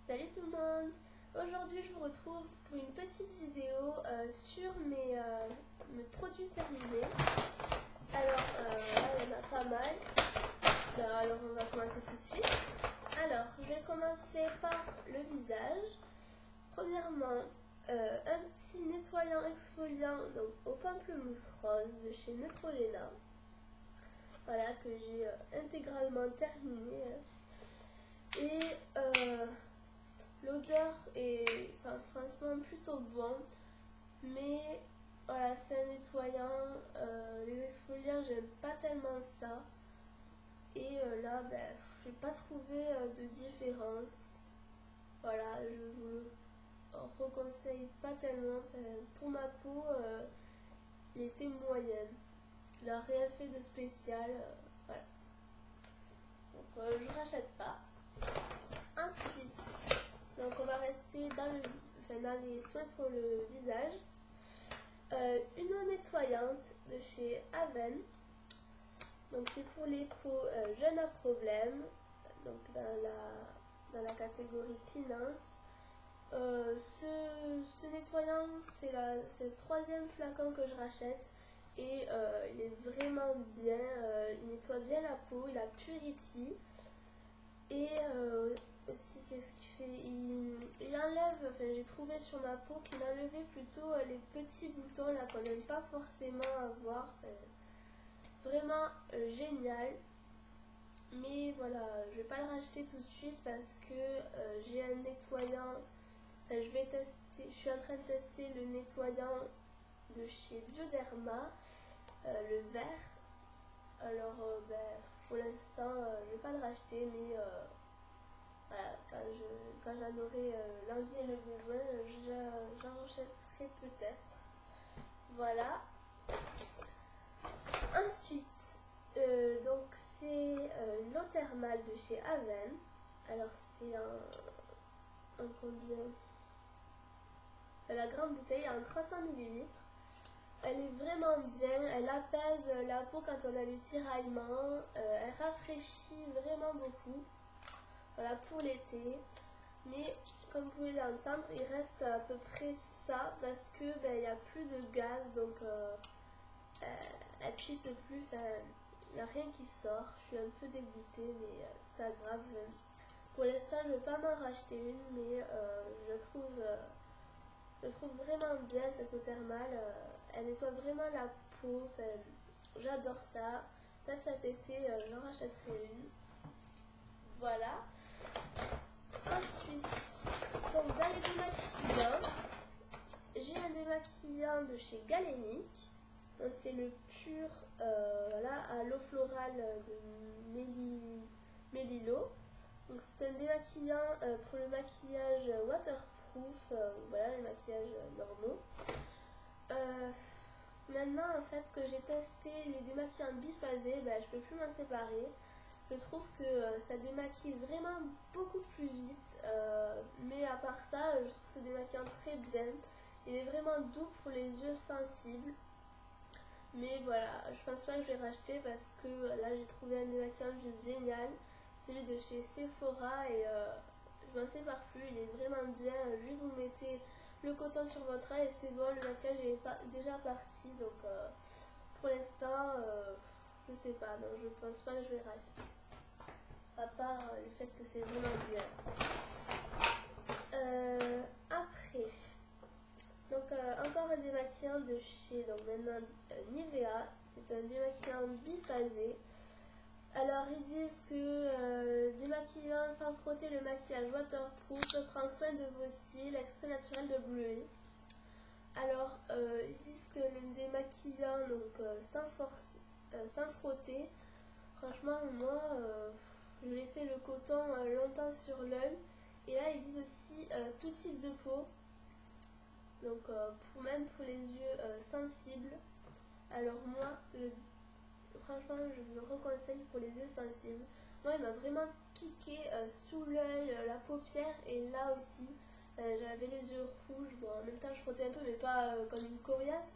Salut tout le monde! Aujourd'hui je vous retrouve pour une petite vidéo sur mes produits terminés. Alors là il y en a pas mal. Alors on va commencer tout de suite. Alors je vais commencer par le visage. Premièrement un petit nettoyant exfoliant donc, au pamplemousse rose de chez Neutrogena. Voilà que j'ai intégralement terminé. Et l'odeur est franchement plutôt bon, mais voilà, c'est un nettoyant. Les exfoliants, j'aime pas tellement ça. Et là, j'ai pas trouvé de différence. Voilà, je vous le reconseille pas tellement. Enfin, pour ma peau, il était moyen. Il a rien fait de spécial. Voilà. Donc, je rachète pas. Ensuite, donc on va rester dans les soins pour le visage. Une eau nettoyante de chez Aven. Donc c'est pour les peaux jeunes à problème. Donc dans la catégorie Cleanance. Ce nettoyant, c'est le troisième flacon que je rachète. Et il est vraiment bien. Il nettoie bien la peau, il la purifie. Et aussi, qu'est-ce qu'il fait? Il enlève, enfin j'ai trouvé sur ma peau qu'il enlevait plutôt les petits boutons là qu'on n'aime pas forcément avoir. Vraiment génial. Mais voilà, je vais pas le racheter tout de suite parce que j'ai un nettoyant. Enfin, je suis en train de tester le nettoyant de chez Bioderma, le vert. Alors pour l'instant je vais pas le racheter, mais voilà, quand j'en aurai l'envie et le besoin, j'en rachèterai peut-être. Voilà. Ensuite, donc c'est une eau thermale de chez Aven. Alors c'est un combien? La grande bouteille en 300 ml. Elle est vraiment bien, elle apaise la peau quand on a des tiraillements, elle rafraîchit vraiment beaucoup. Voilà pour l'été. Mais comme vous pouvez l'entendre, il reste à peu près ça parce que il n'y a plus de gaz, donc elle pite plus, il n'y a rien qui sort. Je suis un peu dégoûtée, mais c'est pas grave. Pour l'instant, je ne vais pas m'en racheter une, mais je la trouve vraiment bien cette eau thermale. Elle nettoie vraiment la peau. J'adore ça. Peut-être cet été, j'en rachèterai une. Voilà. Ensuite, donc dans les démaquillants, j'ai un démaquillant de chez Galénic. C'est le pur voilà, à l'eau florale de Mélilo. Donc c'est un démaquillant pour le maquillage waterproof, voilà les maquillages normaux. Maintenant en fait que j'ai testé les démaquillants biphasés, je peux plus m'en séparer. Je trouve que ça démaquille vraiment beaucoup plus vite, mais à part ça, je trouve ce démaquillant très bien. Il est vraiment doux pour les yeux sensibles. Mais voilà, je pense pas que je vais racheter parce que là j'ai trouvé un démaquillant juste génial. Celui de chez Sephora et je m'en sépare plus, il est vraiment bien. Juste vous mettez le coton sur votre œil et c'est bon, le maquillage est déjà parti. Donc pour l'instant, je sais pas, donc je pense pas que je vais racheter. À part le fait que c'est vraiment bien. Après, donc encore un démaquillant de chez maintenant Nivea. C'est un démaquillant biphasé. Alors ils disent que démaquillant sans frotter le maquillage waterproof prend soin de vos cils, extrait naturel de bleuet. Alors ils disent que le démaquillant donc sans frotter, franchement moi je laissais le coton longtemps sur l'œil. Et là ils disent aussi tout type de peau. Donc même pour les yeux sensibles. Alors moi franchement je le reconseille pour les yeux sensibles. Moi il m'a vraiment piqué sous l'œil, la paupière et là aussi. J'avais les yeux rouges. Bon en même temps je frottais un peu mais pas comme une coriace.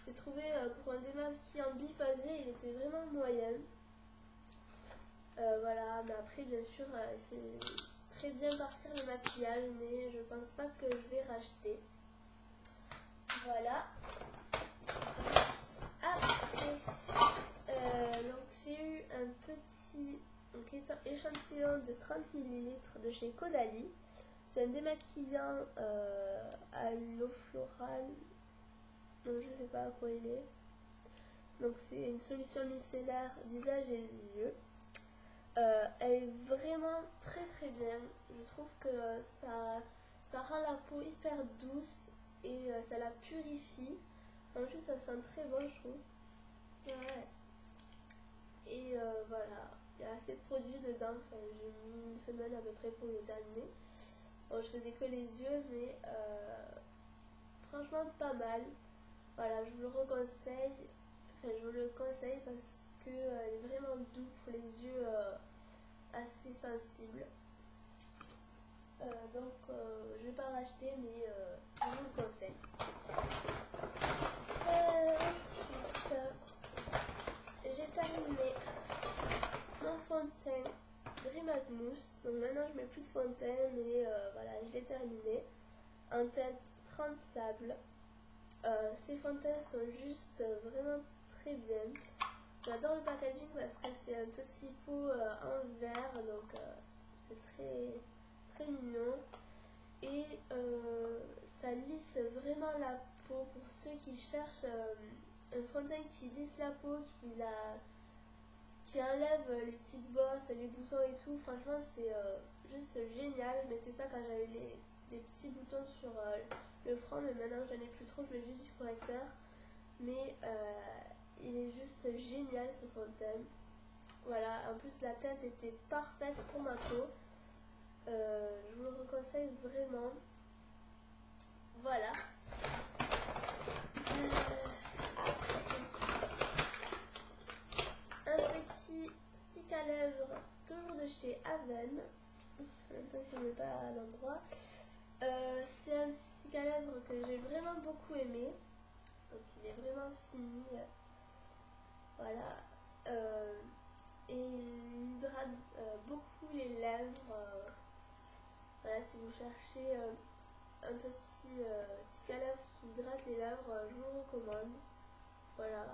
J'ai trouvé pour un démaquillant biphasé il était vraiment moyen. Voilà, mais après bien sûr il fait très bien partir le maquillage, mais je pense pas que je vais racheter. Voilà. Après, donc j'ai eu un petit échantillon de 30 ml de chez Caudalie. C'est un démaquillant à l'eau florale. Non, je sais pas à quoi il est. Donc c'est une solution micellaire visage et yeux. Elle est vraiment très très bien. Je trouve que ça rend la peau hyper douce et ça la purifie. En plus ça sent très bon, je trouve. Ouais. Et voilà, il y a assez de produits dedans. Enfin, j'ai mis une semaine à peu près pour le terminer. Bon, je faisais que les yeux, mais franchement pas mal. Voilà, je vous le reconseille. Enfin, je vous le conseille parce que il est vraiment doux pour les yeux assez sensibles. Donc, je vais pas racheter, mais je vous le conseille. Ensuite, j'ai terminé mon fond de teint Dream Mousse. Donc maintenant, je mets plus de fond de teint, mais voilà, je l'ai terminé en teinte 30 sable. Ces fonds de teint sont juste vraiment très bien. J'adore le packaging parce que c'est un petit pot en verre, donc c'est très très mignon. Et ça lisse vraiment la peau pour ceux qui cherchent un fond de teint qui lisse la peau, qui enlève les petites bosses, les boutons et tout. Franchement, c'est juste génial. Je mettais ça quand j'avais des petits boutons sur le front, mais maintenant j'en ai plus trop, je mets juste du correcteur. Mais il est juste génial ce fond de teint. Voilà, en plus la teinte était parfaite pour ma peau. Je vous le conseille vraiment. Voilà. Un petit stick à lèvres, toujours de chez Aven. Maintenant, si je ne mets pas à l'endroit. C'est un stick à lèvres que j'ai vraiment beaucoup aimé. Donc il est vraiment fini. Voilà. Et il hydrate beaucoup les lèvres. Voilà, si vous cherchez un petit stick à lèvres qui hydrate les lèvres, je vous le recommande. Voilà.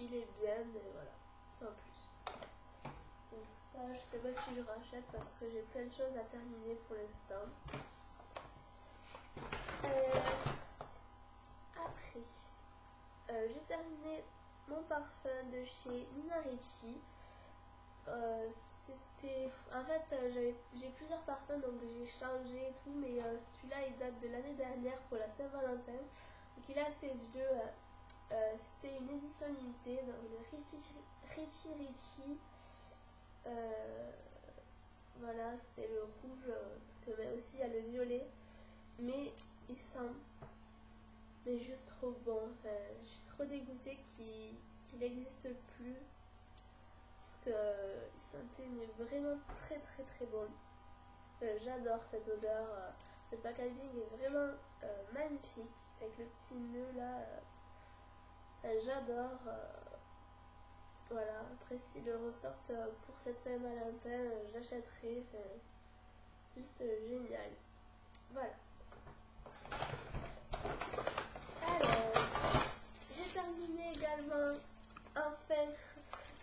Il est bien, mais voilà, sans plus. Donc ça, je sais pas si je rachète parce que j'ai plein de choses à terminer pour l'instant. Après, j'ai terminé mon parfum de chez Nina Ricci. En fait, j'ai plusieurs parfums, donc j'ai changé et tout, mais celui-là il date de l'année dernière pour la Saint-Valentin, donc il est assez vieux. C'était une édition limitée, donc le Ricci Ricci. Voilà, c'était le rouge, parce que mais aussi il y a le violet, mais il sent juste trop bon. Enfin, je suis trop dégoûtée qu'il n'existe plus. Parce qu'il sentait mais vraiment très très très bon. J'adore cette odeur. Le packaging est vraiment magnifique. Avec le petit nœud là. J'adore. Voilà. Après s'ils le ressortent pour cette Saint-Valentin, j'achèterai. Juste génial. Voilà. Alors, j'ai terminé également enfin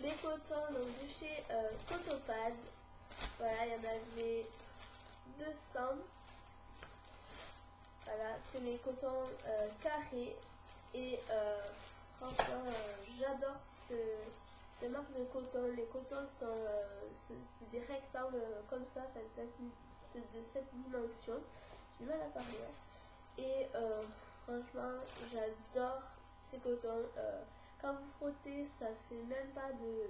les cotons donc de chez Cotopad. Voilà, il y en avait 200. Voilà, c'est mes cotons carrés. Et franchement, j'adore cette marque de coton. Les cotons sont c'est des rectangles comme ça, enfin, c'est de cette dimension. J'ai du mal à parler. Et franchement, j'adore ces cotons. Quand vous frottez, ça fait même pas de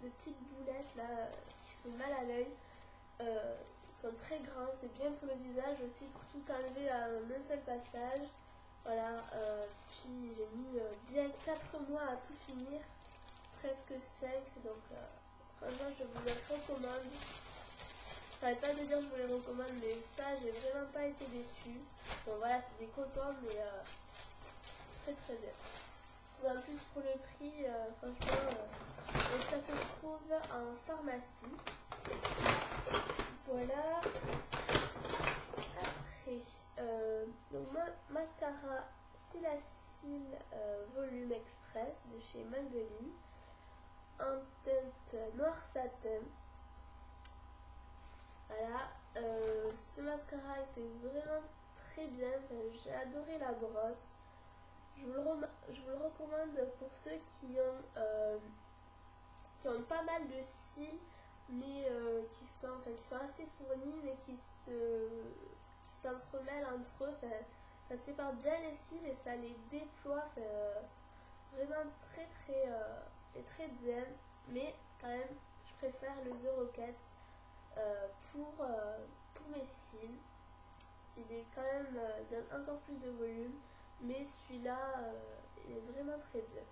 petites boulettes là qui font mal à l'œil. Ils sont très grands, c'est bien pour le visage aussi, pour tout enlever à un seul passage. Voilà, puis j'ai mis bien 4 mois à tout finir, presque 5, donc franchement je vous les recommande. J'arrête pas de dire que je vous les recommande, mais ça j'ai vraiment pas été déçue. Bon voilà, c'est des cotons, mais très très bien. Et en plus pour le prix, franchement, ça se trouve en pharmacie. Voilà. Après, donc mascara Silacil Volume Express de chez Maybelline en teinte noir satin. Voilà, ce mascara était vraiment très bien, enfin, j'ai adoré la brosse. Je vous le recommande pour ceux qui ont pas mal de cils, mais qui sont assez fournis, mais qui s'entremêlent entre eux. Ça sépare bien les cils et ça les déploie. Vraiment très bien. Mais quand même, je préfère le The Rocket pour mes cils. Il est quand même, il donne encore plus de volume, mais celui-là, il est vraiment très bien.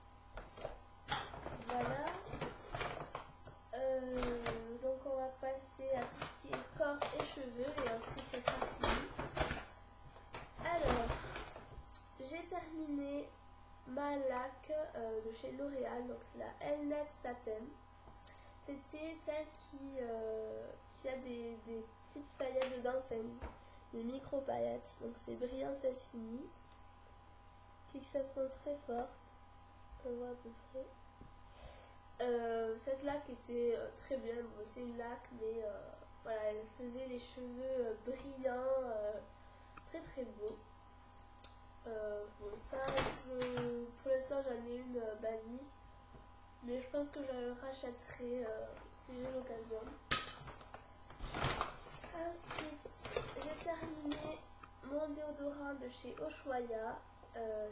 Voilà. Donc on va passer à tout ce qui est corps et cheveux et ensuite ça sera fini. Alors, j'ai terminé ma laque de chez L'Oréal, donc c'est la Elnet Satin. C'était celle qui a des petites paillettes dedans, enfin des micro paillettes, donc c'est Brillance Infinie. Fixation très forte, on voit à peu près. Cette laque était très bien, bon, c'est une laque, mais voilà, elle faisait les cheveux brillants, très beaux. Bon, ça, pour l'instant j'en ai une basique, mais je pense que je le rachèterai si j'ai l'occasion. Ensuite, j'ai terminé mon déodorant de chez Ushuaïa.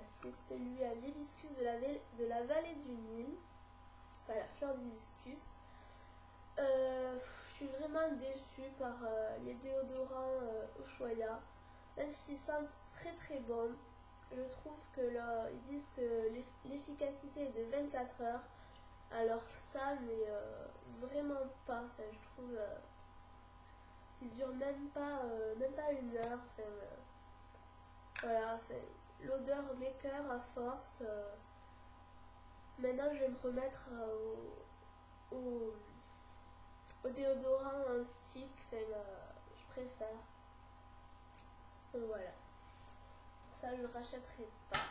C'est celui à l'hibiscus de la vallée du Nil. Voilà, fleur d'hibiscus. Je suis vraiment déçue par les déodorants Ushuaïa. Même s'ils sentent très bon, je trouve que là, ils disent que l'efficacité est de 24 heures. Alors ça, mais vraiment pas. Enfin, je trouve qu'ils durent même pas une heure. Enfin, voilà, enfin, l'odeur m'écoeure à force. Maintenant, je vais me remettre au déodorant en stick. Enfin, je préfère. Donc voilà. Ça, je ne rachèterai pas.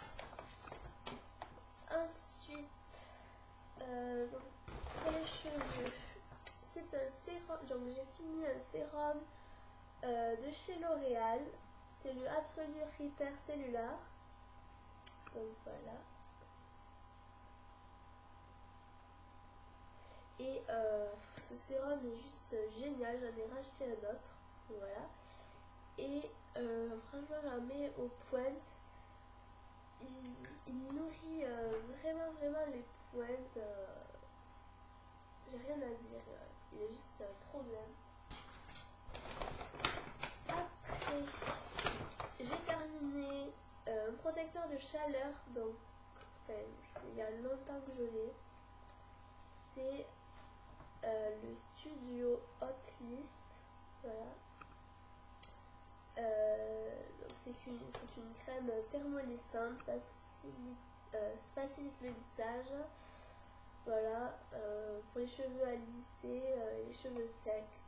Ensuite, donc, pour les cheveux, c'est un sérum. Donc, j'ai fini un sérum de chez L'Oréal. C'est le Absolute Repair Cellular. Donc voilà. Et ce sérum est juste génial. J'en ai racheté un autre. Voilà. Et franchement, j'en mets aux pointes. Il nourrit vraiment les pointes. J'ai rien à dire. Il est juste trop bien. Après, j'ai terminé un protecteur de chaleur. Donc, il y a longtemps que je l'ai. C'est le Studio Hotliss. Voilà. C'est une crème thermolyssante, facilite le lissage. Voilà, pour les cheveux à lisser et les cheveux secs.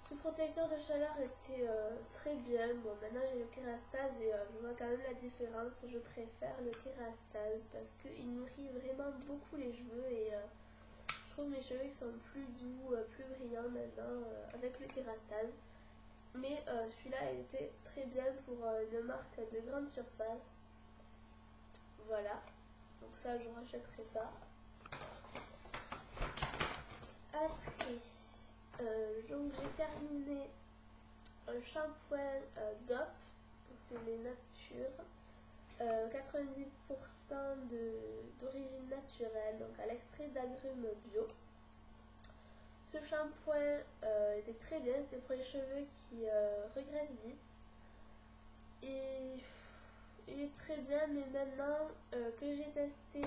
Ce protecteur de chaleur était très bien. Bon, maintenant j'ai le Kérastase et je vois quand même la différence. Je préfère le Kérastase parce qu'il nourrit vraiment beaucoup les cheveux et je trouve mes cheveux sont plus doux, plus brillants maintenant avec le Kérastase. Mais celui-là, il était très bien pour une marque de grande surface. Voilà. Donc ça, je ne rachèterai pas. Après, donc j'ai terminé un shampoing DOP. C'est les natures. 90% d'origine naturelle, donc à l'extrait d'agrumes bio. Ce shampoing était très bien, c'était pour les cheveux qui regraissent vite. Et il est très bien, mais maintenant que j'ai testé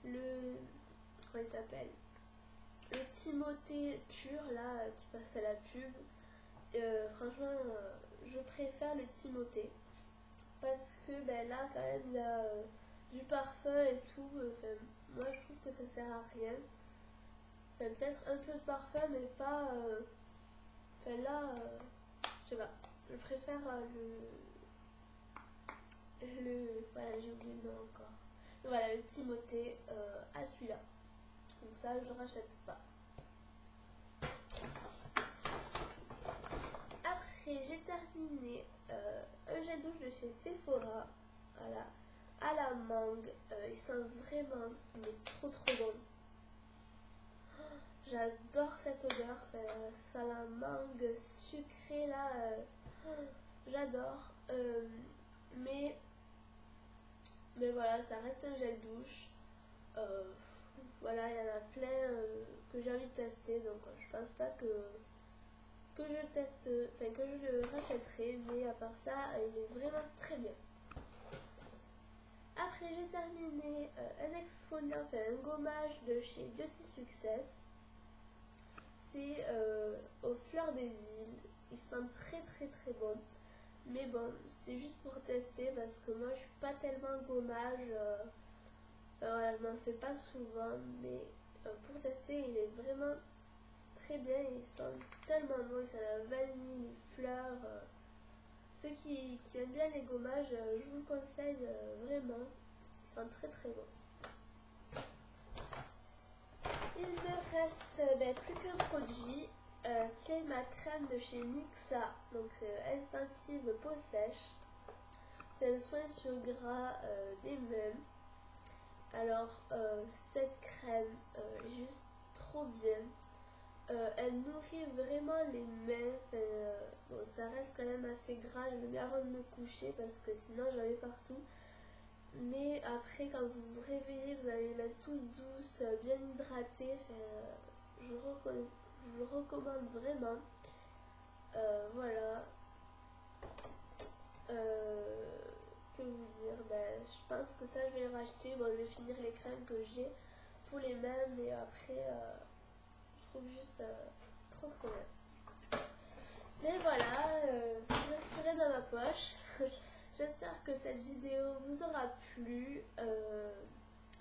comment il s'appelle, le Timothée pur là qui passe à la pub, franchement je préfère le Timothée parce que là quand même il y a du parfum et tout. Moi je trouve que ça sert à rien. Enfin, peut-être un peu de parfum, mais pas... Enfin là, je sais pas. Je préfère voilà, j'ai oublié le nom encore. Voilà, le Timothée à celui-là. Donc ça, je rachète pas. Après, j'ai terminé un gel douche de chez Sephora. Voilà, à la mangue. Il sent vraiment, mais trop bon. J'adore cette odeur. Ça la mangue sucrée là. J'adore. Mais voilà, ça reste un gel douche. Voilà, il y en a plein que j'ai envie de tester, donc je pense pas que je le teste, enfin que je le rachèterai, mais à part ça, il est vraiment très bien. Après, j'ai terminé un exfoliant, enfin un gommage de chez Beauty Success. C'est aux fleurs des îles. Il sent très bon. Mais bon, c'était juste pour tester parce que moi je suis pas tellement gommage. Voilà, je m'en fais pas souvent, mais pour tester, il est vraiment très bien. Il sent tellement bon. Il sent la vanille, les fleurs. Ceux qui aiment bien les gommages, je vous le conseille vraiment. Il sent très bon. Il me reste plus qu'un produit. C'est ma crème de chez Nixa, donc extensive peau sèche. C'est un soin sur gras des mains. Alors cette crème est juste trop bien. Elle nourrit vraiment les mains. Bon, ça reste quand même assez gras. Je le mets avant de me coucher parce que sinon j'en ai partout. Mais après, quand vous vous réveillez, vous allez les mettre toute douce, bien hydratée. Je vous le recommande vraiment. Voilà. Que vous dire, je pense que ça je vais le racheter. Bon, je vais finir les crèmes que j'ai pour les mains, mais après je trouve juste trop bien. Mais voilà, je vais tirer dans ma poche. J'espère que cette vidéo vous aura plu.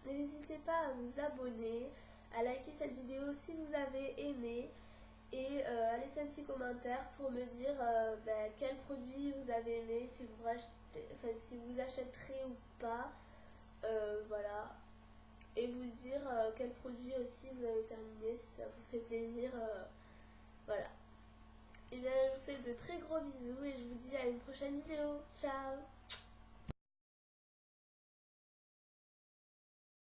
N'hésitez pas à vous abonner, à liker cette vidéo si vous avez aimé et à laisser un petit commentaire pour me dire quel produit vous avez aimé, si vous achèterez ou pas. Voilà. Et vous dire quel produit aussi vous avez terminé, si ça vous fait plaisir. Voilà. Et bien, je vous fais de très gros bisous et je vous dis à une prochaine vidéo. Ciao!